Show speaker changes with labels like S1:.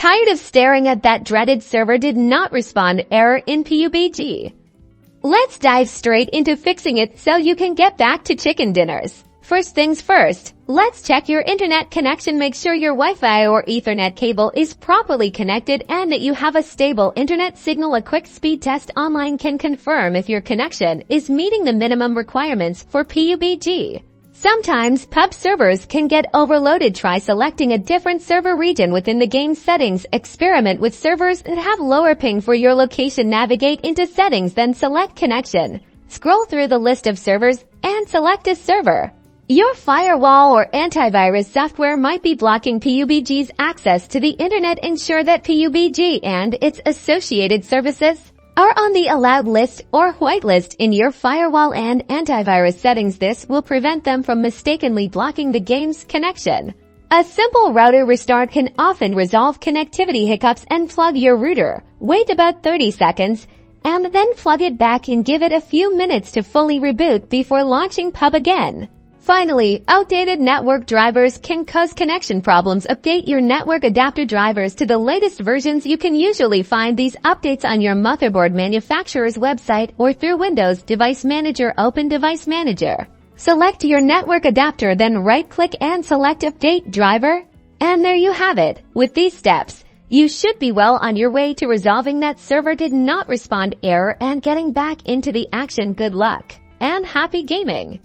S1: Tired of staring at that dreaded server did not respond error in PUBG? Let's dive straight into fixing it so you can get back to chicken dinners. First things first, let's check your internet connection. Make sure your Wi-Fi or Ethernet cable is properly connected and that you have a stable internet signal. A quick speed test online can confirm if your connection is meeting the minimum requirements for PUBG. Sometimes PUBG servers can get overloaded. Try selecting a different server region within the game settings. Experiment with servers that have lower ping for your location. Navigate into settings, then select connection. Scroll through the list of servers and select a server. Your firewall or antivirus software might be blocking PUBG's access to the internet. Ensure that PUBG and its associated services are on the allowed list or whitelist in your firewall and antivirus settings. This will prevent them from mistakenly blocking the game's connection. A simple router restart can often resolve connectivity hiccups and plug your router. Wait about 30 seconds and then plug it back and give it a few minutes to fully reboot before launching PUBG again. Finally, outdated network drivers can cause connection problems. Update your network adapter drivers to the latest versions. You can usually find these updates on your motherboard manufacturer's website or through Windows Device Manager. Open Device Manager. Select your network adapter, then right-click and select Update Driver. And there you have it. With these steps, you should be well on your way to resolving that server did not respond error and getting back into the action. Good luck and happy gaming!